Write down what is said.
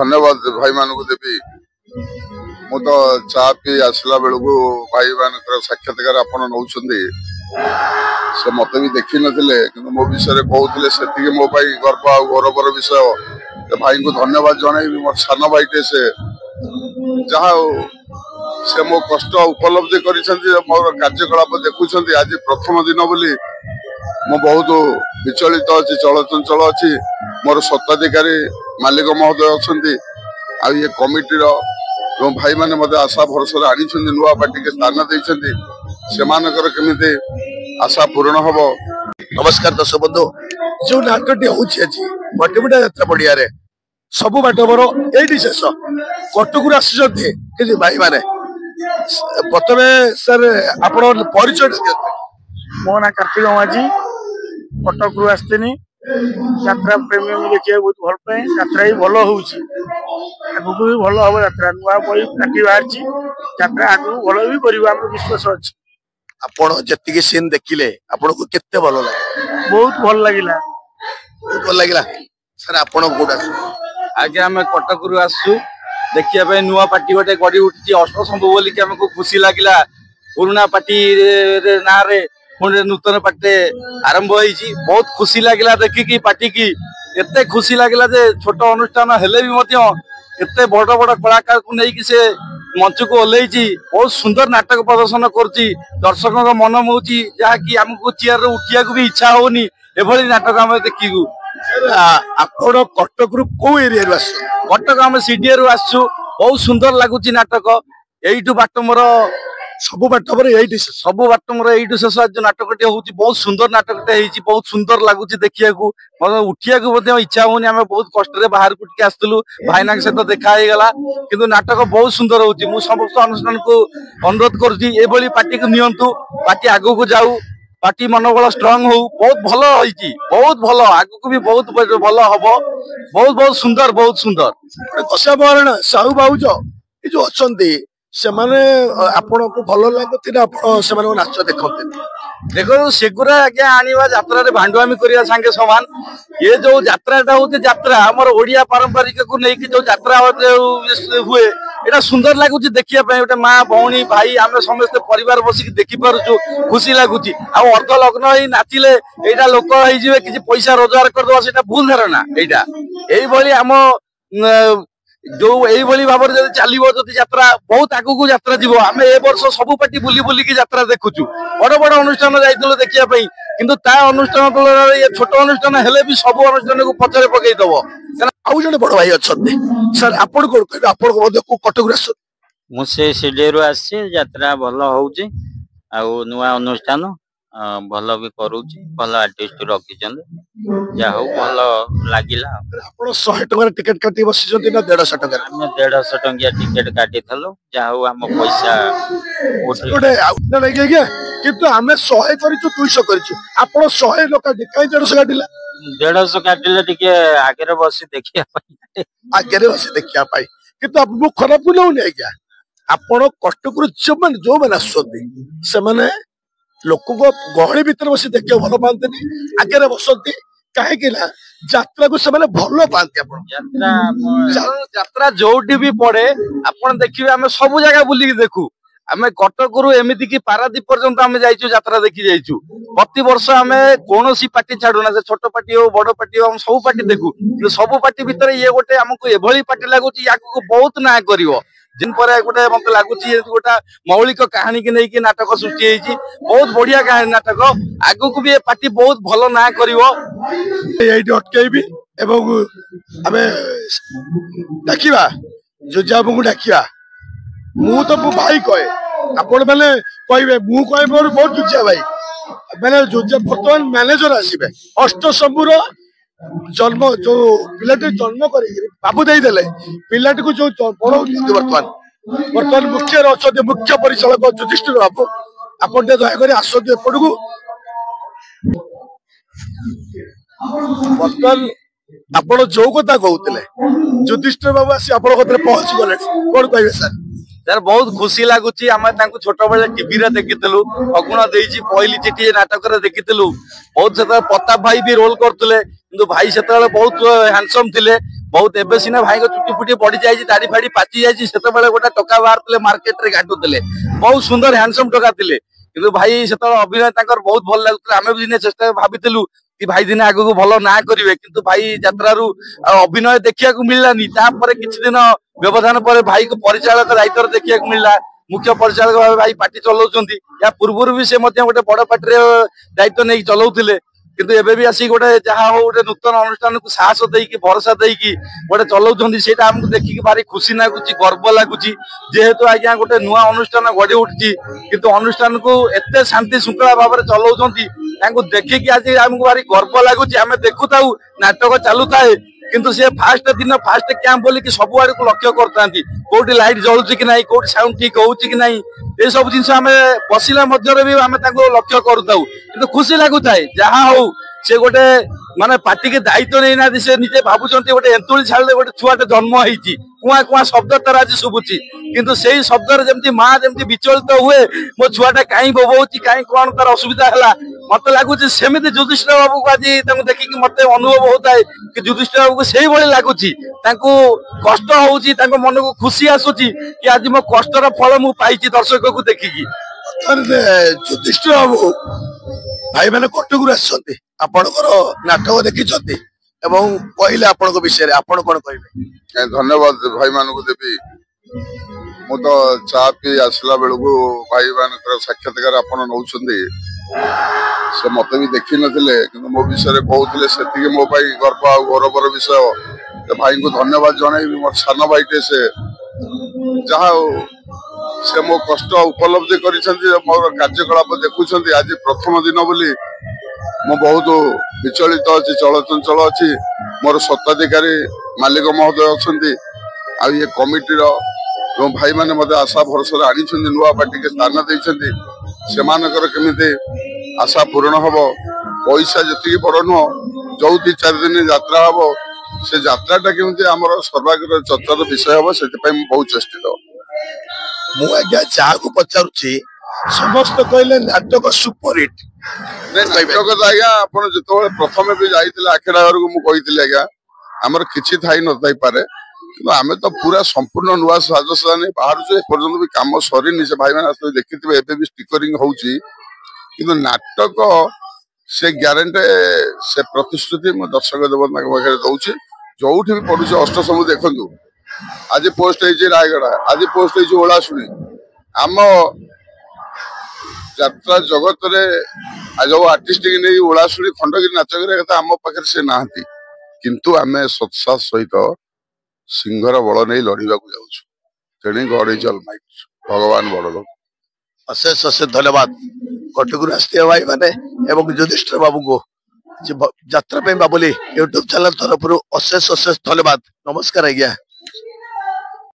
धन्यवाद भाई मान को देवी मु तो चा पी आसला बेलू भाई मान साक्षात्कार आपण नौ से मत भी देखी नथिले किंतु मो विषय कहते से मो गर्व आ गौरवर विषय भाई को धन्यवाद जनइबी मोर सान भाईटे से जहा से मो कष्ट उपलब्धि कर मोर कार्यकलाप देखुं आज प्रथम दिन बोली मु बहुत विचलित अच्छी चलचंचल अच्छी मोर सत्ताधिकारी मालिक महोदय अच्छा ये कमिटीर भाई मैंने मत आशा भरोसा आनी नुआ पार्टी के स्थान देते से केमी आशा पूर्ण हम। नमस्कार दर्शक बंधु जो नाटक होटिमिटा यात्रा पड़िया सब बाट मोर ये शेष कटक आसी भाई मैंने प्रथम सर आप परिचय मो ना कार्तिक माझी कटक रु आसनी यात्रा प्रेमी देखिए बहुत भल पाए यात्रा भी भल हो भी भल हम यात्रा नुआ बही पार्टी बाहरी यात्रा आगे भल भी कर विश्वास अच्छी आपण जी सीन देखिले आपन को केते भल लगे बहुत भल लगिला बहुत भल लगिला सर आपण कोडा आगे आम कटक रु आसु देखिए नुआ पार्टी गोटे गड़ी उठी अष्ट संभव बोलिक आमको खुशी लगिला पुराना पार्टी ना रे पुणे नूतन पार्टी आरंभ होईची बहुत खुशी लगिला देखिकी पार्टी की एते खुशी लगिला जे छोट अनुष्ठान हेले भी मध्य एते बड़ बड़ कलाकार को लेकिन से मंच को ओल्लैची बहुत सुंदर नाटक प्रदर्शन करची दर्शकों का मन मोची जहाँकि आमको चेयर उठिया को भी इच्छा होनी एभली नाटक आम देखू। आपण कटक रु को एरिया कटक आम सीडीए रु आसु बहुत सुंदर लगुच नाटक यू बाट मोर सब बाट सब बाट मोर यू शेष जो नाटकटे हूँ बहुत सुंदर नाटकटे बहुत सुंदर लगुच देखिया उठिया को इच्छा होनी आम बहुत कष्ट बाहर को टिके आसलु भाईना सहित देखा किंतु नाटक बहुत सुंदर हो समस्त अनुष्ठान को अनुरोध कर पार्टी को नियंतु पार्टी आगू को जाऊ पार्टी मनोबल स्ट्रंग हो बहुत भल होईची बहुत भल आगू को भी बहुत भल हम बहुत बहुत सुंदर कषा महाराणा साहू बाबूज ये जो अच्छा से आपन को भल लगुती नाच देखते देखो सेगुरा आज्ञा आनिबा यात्रा रे भांडुआमी करिया संगे समान ये जो यात्राटा होते यात्रा हमर ओडिया पारंपरिक को नहीं कि जो यात्रा हुए एटा सुंदर लागुची देखिया पय ओटे मां भौणी भाई आमे समस्त परिवार बसिक देखि पारुछु खुशी लागुची आ अर्ध लग्न ही नाचिले एटा लोक होई जिवे कि पैसा रोजगार कर दवा सेटा भूल धारणा एटा एई भली हम जो यही भाव में चलो जदि यात्रा बहुत आगू को यात्रा जीव आम ए वर्ष सब पार्टी बुली बुलिकी यात्रा देखुचु बड़ बड़ अनुष्ठान जाइलु देखिया किंतु ता अनुष्ठान तुलन ये छोट अनुष्ठान हेले भी सब अनुष्ठान को पचरे पकई दब आउ जने बड़ भाई अच्छा सर आपण को कटक मुझे सीडीए रु आसी यात्रा भल हो नुआ अनुष्ठान भल भी करूची भल आर्टिस्ट रखिछन जा हो भल लागिला आपण 100 टका टिकट काटी बसिछन ना 150 टका हम 150 टका टिकट काटी थलो जा हो हम पैसा ओटे आउट नै गया किंतु हमें 100 करिछु 200 करिछु आपण 100 लोक काई 150 काटिला 150 काटिले टिके आगे बसी देखिया पाई आगे बसी देखिया पाई किंतु आपको खराब को नै गया आपण कटक रु जो मन आसोती से माने लोक को गहली भीतर बस देखिए भल पाते आगे बसती कहीं यात्रा को से भल पाते यात्रा जोटी भी पड़े आपन देखिए आम सब जगह बुलिक देखू आम कटक रु एमती कि पारादीप पर्यंत आम जाइचु यात्रा देखी जाइचु प्रति वर्ष आम कौन पार्टी छाड़ूना से छोट पार्टी हो बड़ पार्टी हो सब पार्टी देखू सब पार्टी भीतर ये गोटे आमको एभली पार्टी लगुच या बहुत ना कर जिन पर गोटे मत लगुच गोटा मौलिक कहानी की नहीं नाटक सृष्टि बहुत बढ़िया कहानी नाटक आगु को भी पार्टी बहुत भल ना कर अटकैबी डाकिबा जोजा को डाकिबा मु तो मो भाई कहे आपण मैंने कहे मु कहे मोर बहुत जोजा भाई मैंने जोजा बर्तमान मैनेजर आसबे अष्टशंभुर जन्म जो पिलाटी जन्म कर बाबू देदेले पिलाटी को जो पढ़ाऊँ बर्तमान मुख्य अच्छा मुख्य परिचालक युधिष्ठिर बाबू आपन दयाकोरी आसतु एपटू बर्तमान आपण जो कथा कहते युधिष्ठिर बाबू आसी आप पहुंची गले कौन कहे सर सर बहुत खुशी लगुच आम छोट बेले टीवी रे देखीलु अगुण देजी पहली चिठी नाटक देखीलु बहुत से प्रताप भाई भी रोल करते किंतु भाई से बहुत हैंडसम थिले बहुत एबे सिना भाई को चुटी फुटी पड़ी जाइए दाढ़ी फाड़ी पाची जाइए से गोटे टका बाहर मार्केट रे घाटुले बहुत सुंदर हैंडसम टका थे किंतु भाई से अभिनय बहुत भल लगुला आम भी दिने चेष्टा भाविलु कि भाई दिने आगु भल ना करेंगे किंतु भाई यात्रारू अभिनय देखा मिललानी किसी दिन व्यवधान पर भाई को परिचालक दायित्व देखा मिलला मुख्य परिचालक भाव भाई पार्टी चलाउछन्ती या पूर्व भी से गोटे बड़ पार्टी दायित्व नहीं चलाउथिले किंतु एबे भी आसी गोटे जहाँ हो गोटे नूतन अनुष्ठान को साहस देकी भरोसा देकी गोटे चलाउछन्ती सेटा हमको देखिकी भारी खुशी लगुच गर्व लगुच जेहेतु आज्ञा गोटे नुआ अनुष्ठान गढ़ी उठी किंतु अनुष्ठान को एते शांति श्रृंखला भाव में चलाउछन्ती तांको देखिकी आज हमको भारी गर्व लगुच आम देखु थाउ नाटक चलु थाए किंतु से फास्ट दिन फास्ट कैंप बोली कि सब आड़ को लक्ष्य करते कोटी लाइट जलुची कि नहीं कोटी साउंड ठीक होउची कि नहीं ये सब जिन आम बसला भी आम लक्ष्य करूँ कि खुशी लगुए जहाँ हो से गोटे माने पार्टी के दायित्व नहीं ना से निजे भावुंट गोटे एंतुली छाड़े गोटे छुआटे जन्म होती कुआ कुआ शब्द तार आज शुभुची किंतु से ही शब्द जमी माँ जमी विचलित हुए मो छुआटा कहीं बोबाऊँ कहीं कौन तार असुविधा है मत लगुच सेमती युधिष्ठिर बाबू को आज देखिकी मत अनुभव होता है कि युधिष्ठिर बाबू को से लगुच कष्ट होउची मन को खुशी आसूची कि आज मो कष्टर फल मु पाई दर्शक को देखिकी युधिष्ठिर बाबू भाई मैंने कटक आसते आपणकर नाटक देखी कहले आपण विषय आपण कौन कहे धन्यवाद भाई मान देवी मु तो चा पी आसला बेलू भाई मान साक्षात्कार आपण नौ से मत भी देखी नथिले कि मो विषय कहते से मो गर्व आ गौरवर विषय भाई को धन्यवाद जनइबी मोर सान भाईटे से जहाँ से मो कष्ट उपलब्धि कर मोर कार्यकलाप देखुं आज प्रथम दिन बोली मो बहुत विचलित अच्छी चलचंचल अच्छी मोर सत्ताधिकारी मालिक महोदय अच्छा ये कमिटी जो भाई मैंने मत आशा भरोसा आनी नुआ पार्टी के स्थान देते से केमी आशा पूर्ण हम पैसा जी बड़ नुह जो 4 दिन यात्रा हम से यात्राटा केमी आम सर्वाग्र चर्चार विषय हम से बहुत चेष्टित मुझे जहाँ को पचारुची समस्त कहले नाटक सुपरहिट नाटक तो आज्ञा आप जो प्रथम भी जाते आखेड़ा घर को मुझे आज्ञा आमर किसी थी न पारे कि आम तो पूरा संपूर्ण नुआ साजसजा नहीं बाहर एपर्तंत भी कम सरीनी से भाई मैंने देखिए एवं भी स्टिकरिंग होची किंतु नाटक से ग्यारंटी से प्रतिश्रुति मैं दर्शक देवता पाखे दौर जो भी पड़ुचे अष्टसमूह देखु आज पोस्ट है रायगढ़ आज पोस्ट है ओलाशुणी आम यात्रा जगत रे जो आर्टिस्ट की नहीं ओलाशुणी खंडगिरी नाच कथा आम पाखे से नहांती किंतु आम सत्साह सहित सिंहर बल नहीं लड़वा जाऊँ गॉड इज ऑलमाइटी भगवान बड़ लोग अशेष अशेष धन्यवाद कटक आसते भाई मैंने युधिष्ठिर बाबू को यात्रा बाबुली यूट्यूब चैनल तरफ अशेष अशेष धन्यवाद नमस्कार आज्ञा।